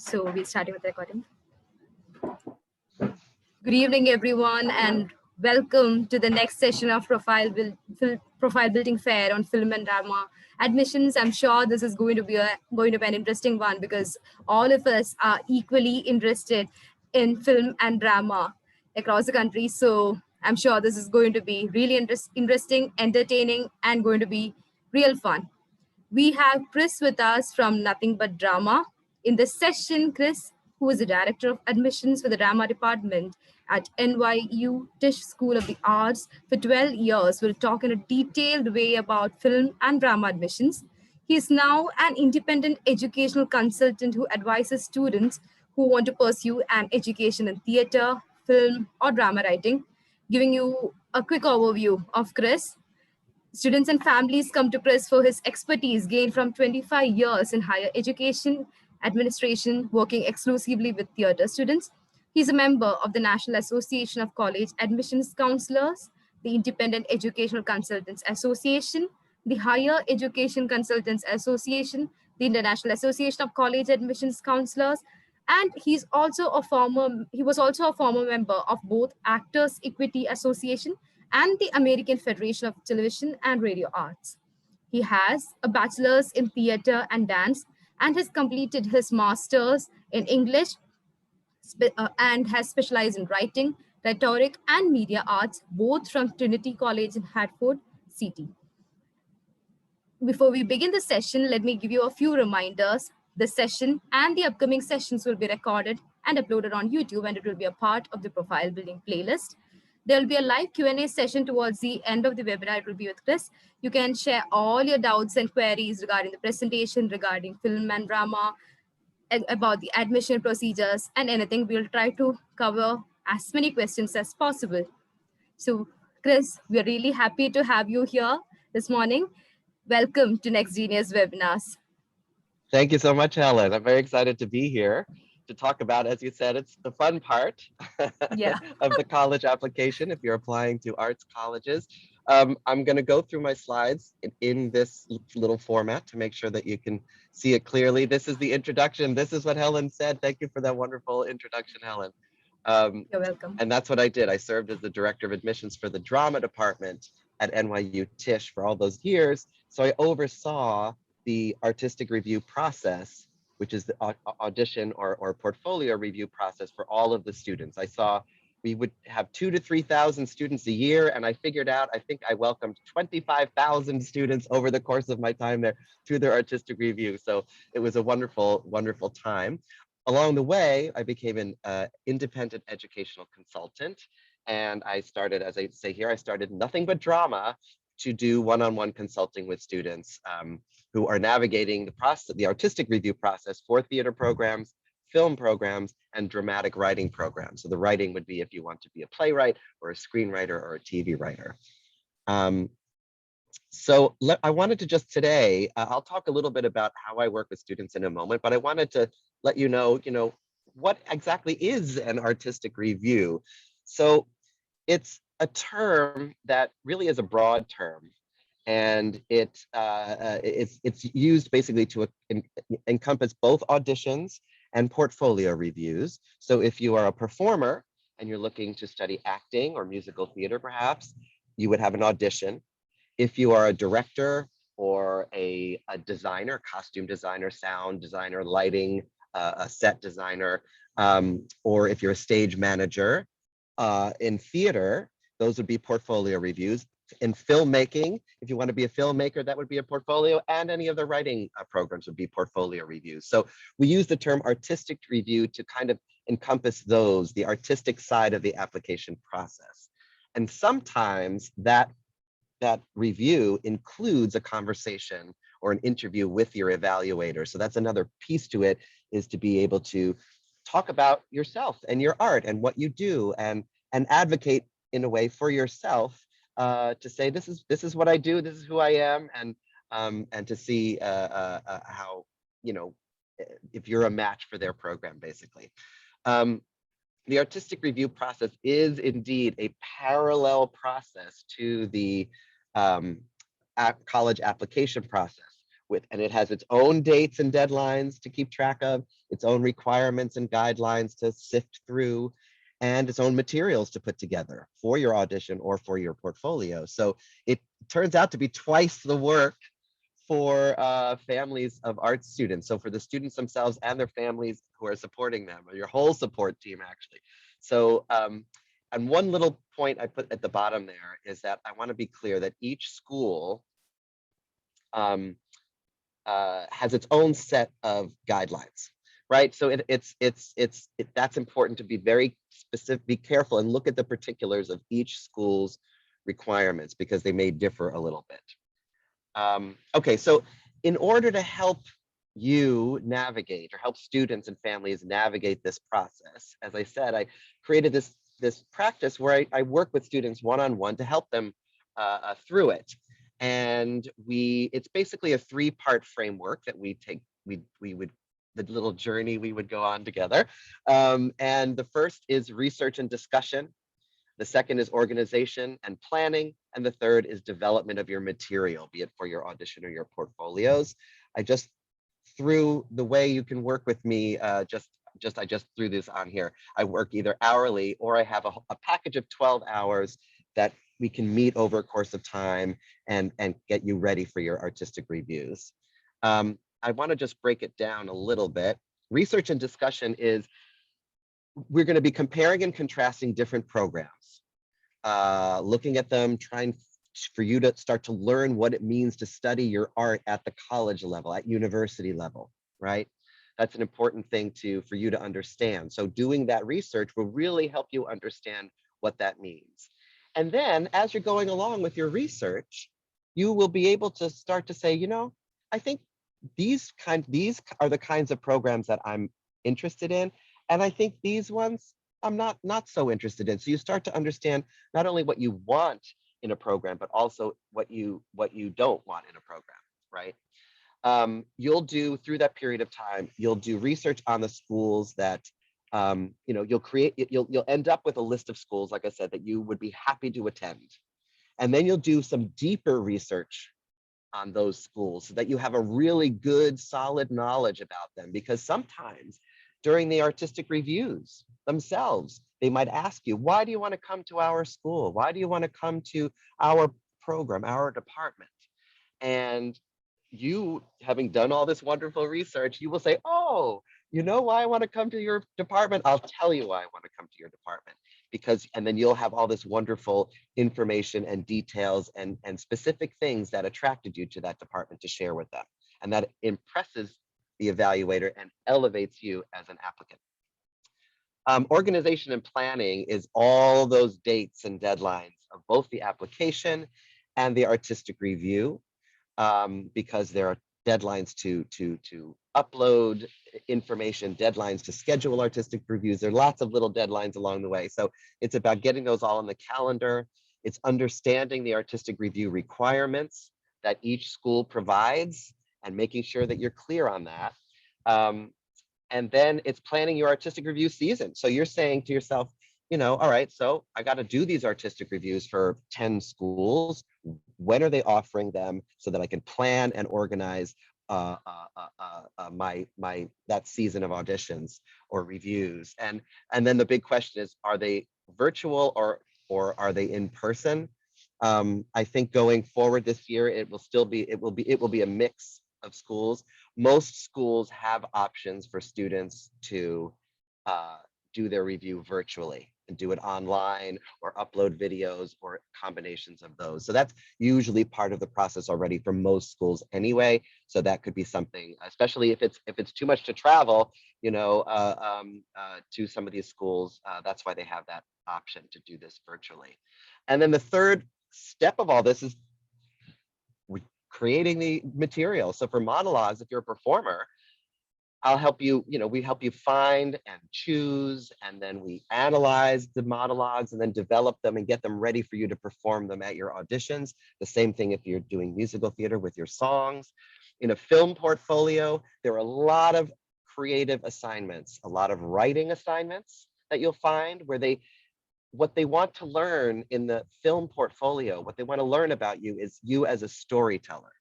So we're starting with the recording. Good evening, everyone, and welcome to the next session of Profile Building Fair on Film and Drama admissions. I'm sure this is going to be an interesting one because all of us are equally interested in film and drama across the country. So I'm sure this is going to be really interesting, entertaining, and going to be real fun. We have Chris with us from Nothing But Drama. In this session, Chris, who is the Director of Admissions for the Drama Department at NYU Tisch School of the Arts for 12 years, will talk in a detailed way about film and drama admissions. He is now an independent educational consultant who advises students who want to pursue an education in theater, film, or drama writing. Giving you a quick overview of Chris. Students and families come to Chris for his expertise gained from 25 years in higher education administration, working exclusively with theater students. He's a member of the National Association of College Admissions Counselors, the Independent Educational Consultants Association, the Higher Education Consultants Association, the International Association of College Admissions Counselors, and he was also a former member of both Actors Equity Association and the American Federation of Television and Radio Arts. He has a bachelor's in theater and dance and has completed his master's in English and has specialized in writing, rhetoric, and media arts, both from Trinity College in Hartford, CT. Before we begin the session, let me give you a few reminders. The session and the upcoming sessions will be recorded and uploaded on YouTube, and it will be a part of the profile building playlist. There will be a live Q&A session towards the end of the webinar. It will be with Chris. You can share all your doubts and queries regarding the presentation, regarding film and drama, about the admission procedures, and anything. We'll try to cover as many questions as possible. So, Chris, we're really happy to have you here this morning. Welcome to Next Genius Webinars. Thank you so much, Helen. I'm very excited to be here to talk about, as you said, it's the fun part of the college application if you're applying to arts colleges. I'm going to go through my slides in this little format to make sure that you can see it clearly. This is the introduction. This is what Helen said. Thank you for that wonderful introduction, Helen. You're welcome. And that's what I did. I served as the director of admissions for the drama department at NYU Tisch for all those years. So I oversaw the artistic review process, which is the audition or portfolio review process for all of the students. I saw we would have 2,000 to 3,000 students a year, and I figured out, I think I welcomed 25,000 students over the course of my time there through their artistic review. So it was a wonderful, wonderful time. Along the way, I became an independent educational consultant, and I started, as I say here, I started Nothing But Drama to do one-on-one consulting with students who are navigating the process, the artistic review process for theater programs, film programs, and dramatic writing programs. So the writing would be if you want to be a playwright or a screenwriter or a TV writer. I wanted to just today, I'll talk a little bit about how I work with students in a moment, but I wanted to let you know, what exactly is an artistic review? So it's a term that really is a broad term, and it's used basically to encompass both auditions and portfolio reviews. So if you are a performer and you're looking to study acting or musical theater, perhaps, you would have an audition. If you are a director or a designer, costume designer, sound designer, lighting, a set designer, or if you're a stage manager in theater, those would be portfolio reviews. In filmmaking, if you want to be a filmmaker, that would be a portfolio, and any of the writing programs would be portfolio reviews. So we use the term artistic review to kind of encompass those, the artistic side of the application process. And sometimes that review includes a conversation or an interview with your evaluator. So that's another piece to it, is to be able to talk about yourself and your art and what you do, and advocate in a way for yourself, to say this is what I do, this is who I am, and to see how, if you're a match for their program, basically. The artistic review process is indeed a parallel process to the college application process, and it has its own dates and deadlines to keep track of, its own requirements and guidelines to sift through, and its own materials to put together for your audition or for your portfolio. So it turns out to be twice the work for families of art students. So for the students themselves and their families who are supporting them, or your whole support team actually. So, and one little point I put at the bottom there is that I want to be clear that each school has its own set of guidelines, right? So that's important to be very specific, be careful and look at the particulars of each school's requirements because they may differ a little bit. Okay, so in order to help you navigate or help students and families navigate this process, as I said, I created this practice where I work with students one-on-one to help them through it. And it's basically a 3-part framework that we take, the little journey we would go on together. And the first is research and discussion. The second is organization and planning. And the third is development of your material, be it for your audition or your portfolios. I just threw the way you can work with me, I just threw this on here. I work either hourly or I have a package of 12 hours that we can meet over a course of time and get you ready for your artistic reviews. I want to just break it down a little bit. Research and discussion is, we're going to be comparing and contrasting different programs, looking at them, trying for you to start to learn what it means to study your art at the college level, at university level, right? That's an important thing for you to understand. So doing that research will really help you understand what that means. And then as you're going along with your research, you will be able to start to say, I think these are the kinds of programs that I'm interested in. And I think these ones I'm not so interested in. So you start to understand not only what you want in a program, but also what you don't want in a program, right? You'll do, through that period of time, you'll do research on the schools that you'll end up with a list of schools, like I said, that you would be happy to attend. And then you'll do some deeper research on those schools so that you have a really good, solid knowledge about them. Because sometimes during the artistic reviews themselves, they might ask you, why do you want to come to our school? Why do you want to come to our program, our department? And you, having done all this wonderful research, you will say, oh, you know why I want to come to your department? I'll tell you why I want to come to your department. And then you'll have all this wonderful information and details and specific things that attracted you to that department to share with them. And that impresses the evaluator and elevates you as an applicant. Organization and planning is all those dates and deadlines of both the application and the artistic review, because there are deadlines to upload information, deadlines to schedule artistic reviews. There are lots of little deadlines along the way. So it's about getting those all on the calendar. It's understanding the artistic review requirements that each school provides and making sure that you're clear on that. And then it's planning your artistic review season. So you're saying to yourself, all right, so I got to do these artistic reviews for 10 schools. When are they offering them so that I can plan and organize that season of auditions or reviews? And then the big question is, are they virtual or are they in person? I think going forward this year, it will be a mix of schools. Most schools have options for students to do their review virtually and do it online or upload videos or combinations of those. So that's usually part of the process already for most schools anyway. So that could be something, especially if it's too much to travel, to some of these schools. That's why they have that option to do this virtually. And then the third step of all this is creating the material. So for monologues, if you're a performer, I'll help you, we help you find and choose, and then we analyze the monologues and then develop them and get them ready for you to perform them at your auditions. The same thing if you're doing musical theater with your songs. In a film portfolio, there are a lot of creative assignments, a lot of writing assignments that you'll find where what they want to learn in the film portfolio, what they want to learn about you is you as a storyteller.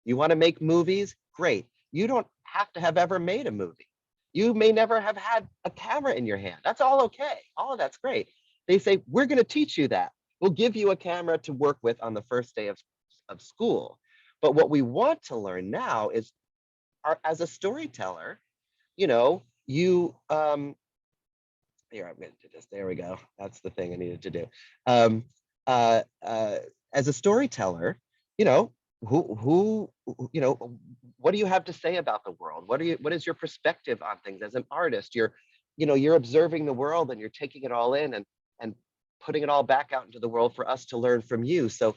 You want to make movies? Great. You don't have to have ever made a movie. You may never have had a camera in your hand. That's all okay. All of that's great. They say, we're going to teach you that. We'll give you a camera to work with on the first day of school. But what we want to learn now is, as a storyteller, you know, here, I'm going to do this. There we go. That's the thing I needed to do. Um, as a storyteller, you know, you know, what do you have to say about the world? What is your perspective on things? As an artist, you're observing the world and you're taking it all in and putting it all back out into the world for us to learn from you. So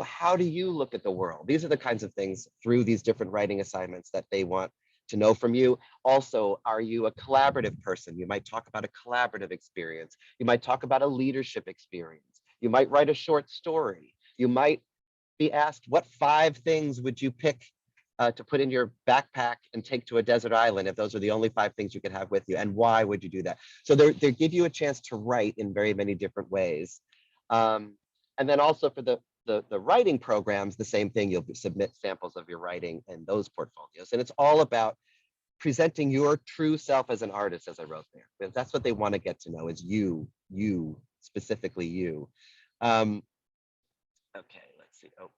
how do you look at the world? These are the kinds of things through these different writing assignments that they want to know from you. Also, are you a collaborative person? You might talk about a collaborative experience. You might talk about a leadership experience. You might write a short story. You might be asked, what 5 things would you pick to put in your backpack and take to a desert island if those are the only 5 things you could have with you, and why would you do that? So they give you a chance to write in very many different ways. And then also for the writing programs, the same thing. You'll submit samples of your writing and those portfolios. And it's all about presenting your true self as an artist, as I wrote there. Because that's what they want to get to know, is you, specifically you. Okay, let's see. Oh,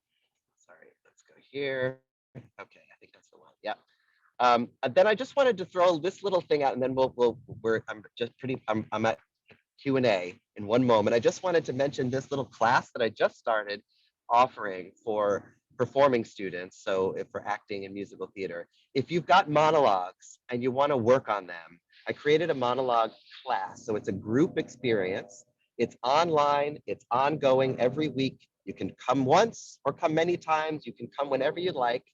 sorry, let's go here. Okay, I think that's the one. Yeah. And then I just wanted to throw this little thing out, and then I'm at Q&A in one moment. I just wanted to mention this little class that I just started offering for performing students, so if for acting and musical theater. If you've got monologues and you want to work on them, I created a monologue class. So it's a group experience. It's online, it's ongoing every week. You can come once or come many times. You can come whenever you like.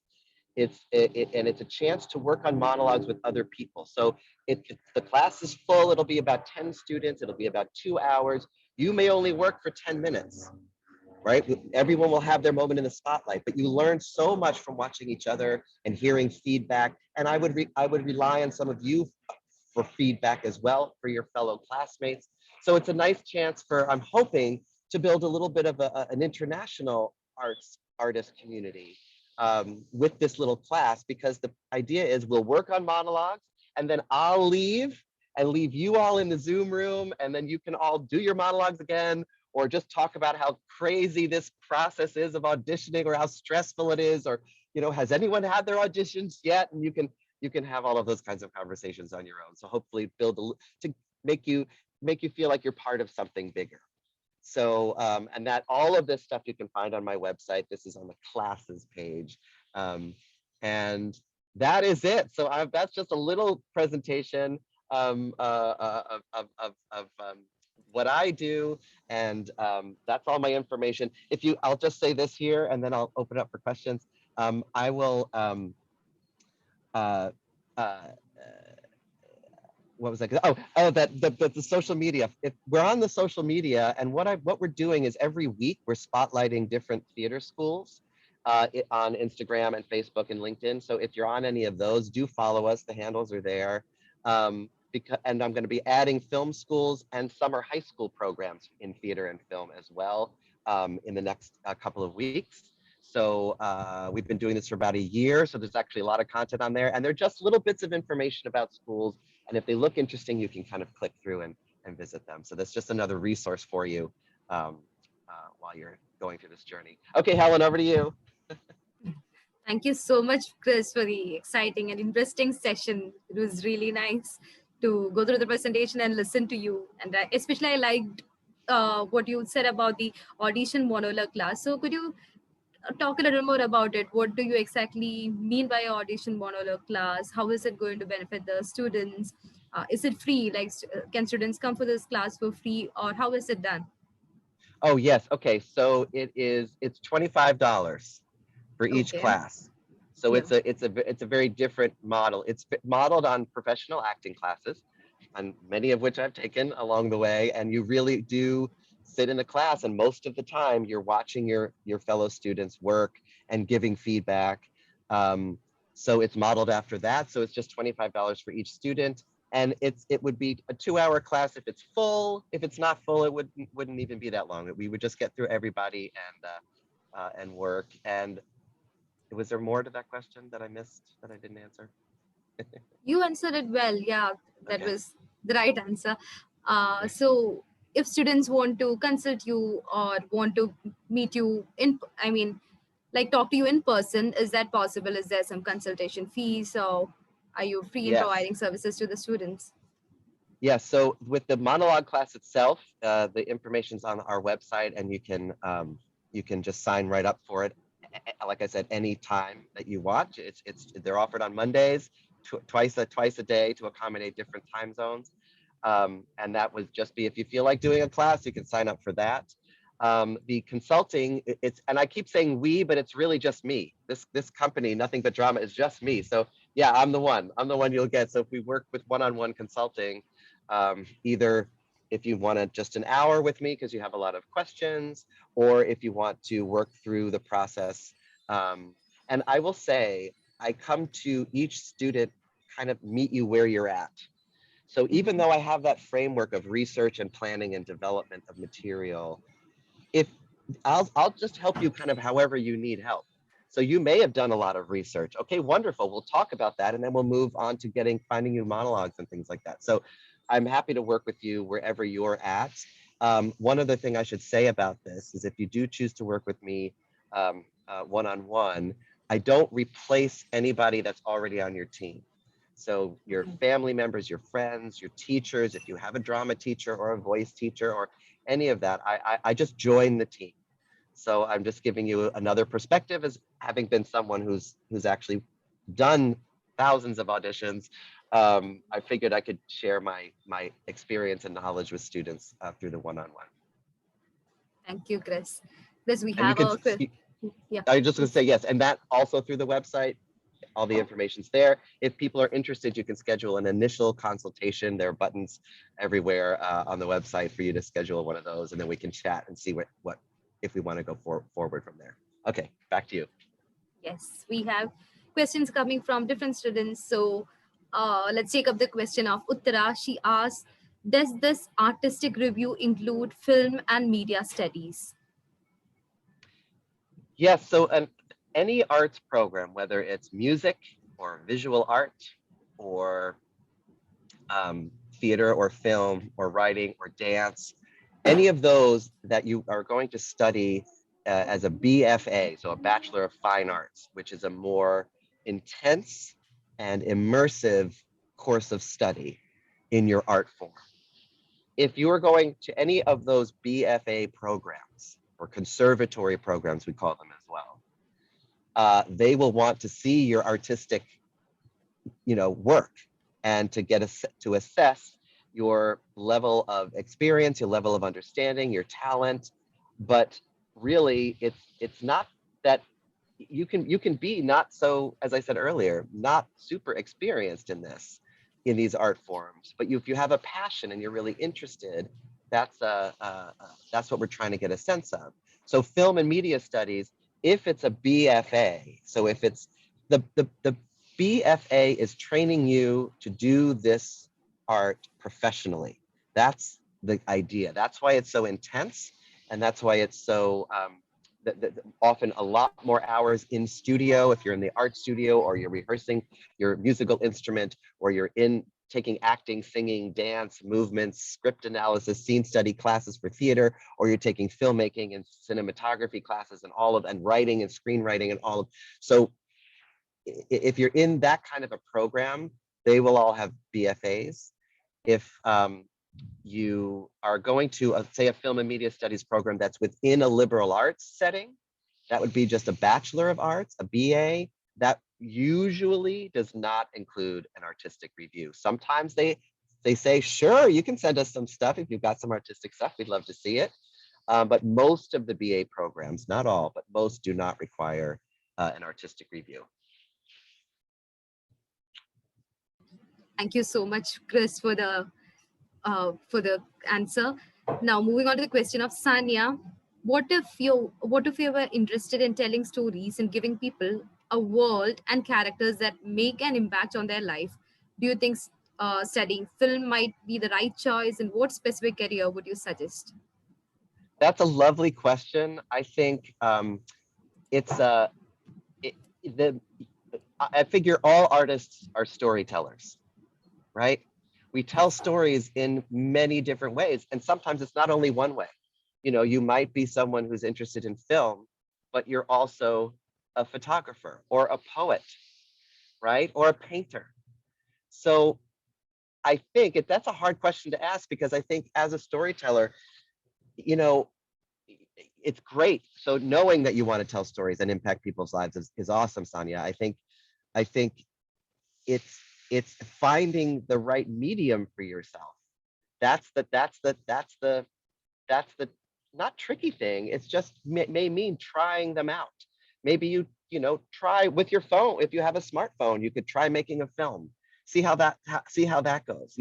And it's a chance to work on monologues with other people. So the class is full. It'll be about 10 students. It'll be about 2 hours. You may only work for 10 minutes, right? Everyone will have their moment in the spotlight, but you learn so much from watching each other and hearing feedback. And I would rely on some of you for feedback as well for your fellow classmates. So it's a nice chance for, I'm hoping, to build a little bit of an international artist community with this little class, because the idea is we'll work on monologues and then I'll leave and leave you all in the Zoom room, and then you can all do your monologues again, or just talk about how crazy this process is of auditioning, or how stressful it is, or, you know, has anyone had their auditions yet? And you can have all of those kinds of conversations on your own. So hopefully to make you feel like you're part of something bigger. So, and that all of this stuff you can find on my website. This is on the classes page. And that is it. So that's just a little presentation of what I do. And that's all my information. I'll just say this here, and then I'll open up for questions. I will, what was I gonna, that the social media. If we're on the social media, and what we're doing is every week we're spotlighting different theater schools on Instagram and Facebook and LinkedIn. So if you're on any of those, do follow us. The handles are there. And I'm going to be adding film schools and summer high school programs in theater and film as well in the next couple of weeks. So we've been doing this for about a year. So there's actually a lot of content on there, and they're just little bits of information about schools. And if they look interesting, you can kind of click through and visit them. So that's just another resource for you while you're going through this journey. Okay, Helen, over to you. Thank you so much, Chris, for the exciting and interesting session. It was really nice to go through the presentation and listen to you. And especially I liked what you said about the audition monologue class. So could you talk a little more about it? What do you exactly mean by audition monologue class? How is it going to benefit the students? Is it free? Like, can students come for this class for free, or how is it done? Oh, yes. Okay. So it's $25 for each Okay. class. So Yeah. it's a very different model. It's modeled on professional acting classes, and many of which I've taken along the way. And you really do sit in the class, and most of the time you're watching your fellow students work and giving feedback. So it's modeled after that. So it's just $25 for each student. And it would be a 2-hour class if it's full. If it's not full, it wouldn't even be that long. We would just get through everybody and work. And Was there more to that question that I missed that I didn't answer? You answered it well. Yeah, that Okay. was the right answer. Great. So if students want to consult you or want to meet you in, I mean, like talk to you in person, is that possible? Is there some consultation fees, or are you free in Yes. providing services to the students? Yeah, so with the monologue class itself, the information's on our website, and you can just sign right up for it. Like I said, any time that you watch, they're offered on Mondays, twice a day to accommodate different time zones. And that would just be if you feel like doing a class, you can sign up for that. The consulting, it's, and I keep saying we, but it's really just me. This company, Nothing But Drama, is just me. So yeah, I'm the one you'll get. So if we work with one-on-one consulting, either if you want just an hour with me because you have a lot of questions, or if you want to work through the process. And I will say, I come to each student kind of meet you where you're at. So even though I have that framework of research and planning and development of material, if I'll just help you kind of however you need help. So you may have done a lot of research. Okay, wonderful. We'll talk about that, and then we'll move on to finding you monologues and things like that. So I'm happy to work with you wherever you're at. One other thing I should say about this is if you do choose to work with me one-on-one, I don't replace anybody that's already on your team. So your family members, your friends, your teachers, if you have a drama teacher or a voice teacher or any of that, I just join the team. So I'm just giving you another perspective as having been someone who's actually done thousands of auditions. I figured I could share my experience and knowledge with students through the one-on-one. Thank you, Chris. Chris, we And you have can, yeah. I'm just going to say yes, and that also through the website. All the information's there. If people are interested, you can schedule an initial consultation. There are buttons everywhere on the website for you to schedule one of those, and then we can chat and see what if we want to go forward from there. Okay, back to you. Yes, we have questions coming from different students. So let's take up the question of Uttara. She asks, does this artistic review include film and media studies? Yes, so any arts program, whether it's music or visual art or theater or film or writing or dance, any of those that you are going to study as a BFA, so a Bachelor of Fine Arts, which is a more intense and immersive course of study in your art form. If you are going to any of those BFA programs or conservatory programs, we call them as well, they will want to see your artistic, work and to assess your level of experience, your level of understanding, your talent. But really, it's not that you can be not so, as I said earlier, not super experienced in these art forms. But if you have a passion and you're really interested, that's what we're trying to get a sense of. So film and media studies, if it's a BFA, so if it's the BFA is training you to do this art professionally. That's the idea. That's why it's so intense, and that's why it's so often a lot more hours in studio if you're in the art studio, or you're rehearsing your musical instrument, or you're taking acting, singing, dance, movements, script analysis, scene study classes for theater, or you're taking filmmaking and cinematography classes and writing and screenwriting and all of. So if you're in that kind of a program, they will all have BFAs. If you are going to, say, a film and media studies program that's within a liberal arts setting, that would be just a Bachelor of Arts, a BA. That usually does not include an artistic review. Sometimes they say, sure, you can send us some stuff if you've got some artistic stuff, we'd love to see it. But most of the BA programs, not all, but most do not require an artistic review. Thank you so much, Chris, for the answer. Now, moving on to the question of Sanya, what if you were interested in telling stories and giving people a world and characters that make an impact on their life? Do you think studying film might be the right choice, and what specific career would you suggest? That's a lovely question. I think it's the I figure all artists are storytellers, right? We tell stories in many different ways, and sometimes it's not only one way. You know, you might be someone who's interested in film, but you're also a photographer or a poet, right? Or a painter. So I think that's a hard question to ask, because I think as a storyteller, you know, it's great. So knowing that you want to tell stories and impact people's lives is awesome, Sonia. I think it's finding the right medium for yourself. That's the not tricky thing. It's just may mean trying them out. Maybe try with your phone. If you have a smartphone, you could try making a film. See how that goes.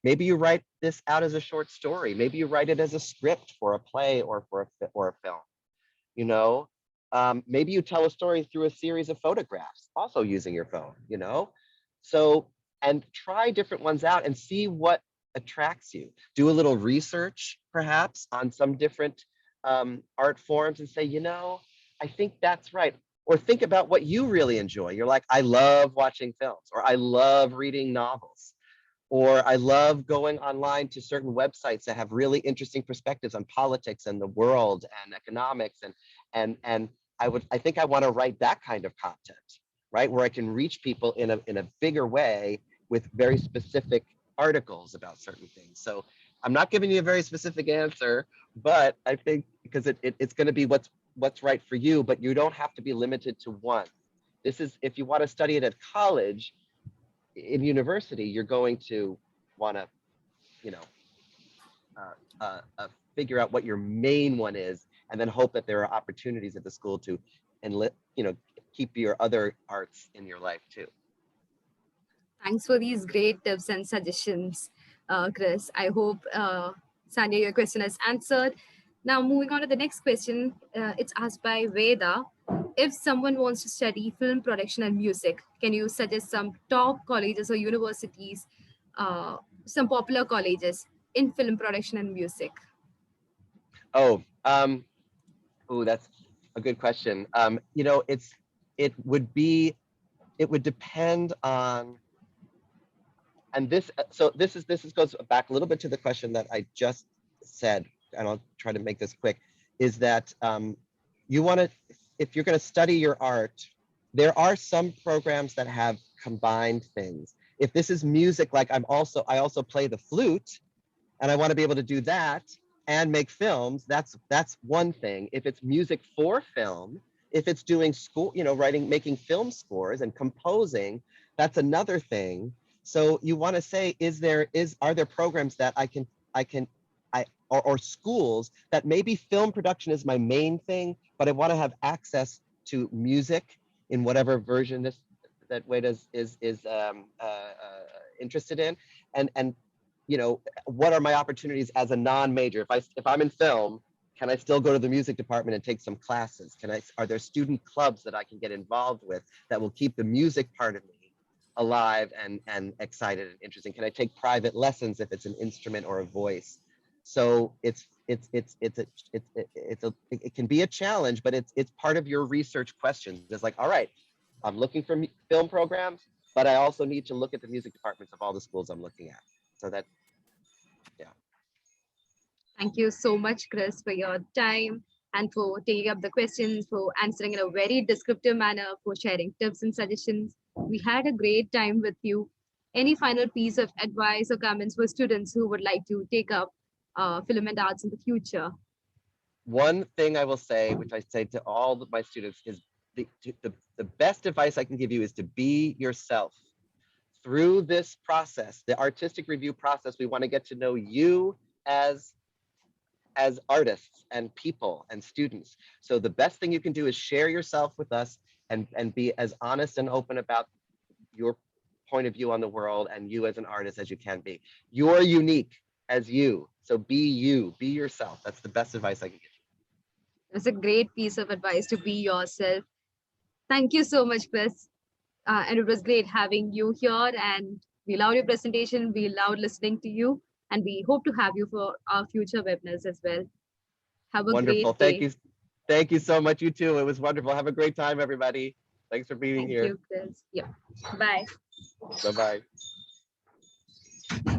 Maybe you write this out as a short story. Maybe you write it as a script for a play or for a film. You know, maybe you tell a story through a series of photographs, also using your phone. So, and try different ones out and see what attracts you. Do a little research, perhaps, on some different art forms and say, I think that's right. Or think about what you really enjoy. You're like, I love watching films, or I love reading novels, or I love going online to certain websites that have really interesting perspectives on politics and the world and economics. And I think I want to write that kind of content, right? Where I can reach people in a bigger way with very specific articles about certain things. So I'm not giving you a very specific answer, but I think because it's going to be what's right for you, but you don't have to be limited to one. This is, if you want to study it at college, in university, you're going to want to, you know, figure out what your main one is, and then hope that there are opportunities at the school to, keep your other arts in your life too. Thanks for these great tips and suggestions, Chris. I hope, Sanya, your question is answered. Now, moving on to the next question, it's asked by Veda. If someone wants to study film production and music, can you suggest some top colleges or universities, some popular colleges in film production and music? Oh, that's a good question. It would depend on, and this goes back a little bit to the question that I just said, and I'll try to make this quick, is that if you're going to study your art, there are some programs that have combined things. If this is music, like I also play the flute, and I want to be able to do that and make films, that's one thing. If it's music for film, if it's doing school, making film scores and composing, that's another thing. So you want to say, are there programs that or schools that maybe film production is my main thing, but I want to have access to music in whatever version that Wade is interested in, and what are my opportunities as a non-major? If I'm in film, can I still go to the music department and take some classes? Are there student clubs that I can get involved with that will keep the music part of me alive and excited and interesting? Can I take private lessons if it's an instrument or a voice? So it can be a challenge, but it's part of your research questions. It's like, all right, I'm looking for film programs, but I also need to look at the music departments of all the schools I'm looking at. So that, yeah. Thank you so much, Chris, for your time and for taking up the questions, for answering in a very descriptive manner, for sharing tips and suggestions. We had a great time with you. Any final piece of advice or comments for students who would like to take up film and arts in the future? One thing I will say, which I say to all of my students, is the best advice I can give you is to be yourself. Through this process, the artistic review process, we want to get to know you as artists and people and students. So the best thing you can do is share yourself with us and be as honest and open about your point of view on the world and you as an artist as you can be. You're unique as you. So be you, be yourself. That's the best advice I can give you. That's a great piece of advice, to be yourself. Thank you so much, Chris. And it was great having you here. And we loved your presentation. We loved listening to you. And we hope to have you for our future webinars as well. Have a Wonderful. great day. Thank you so much. You too. It was wonderful. Have a great time, everybody. Thanks for being Thank here. you, Chris. Yeah. Bye. Bye-bye.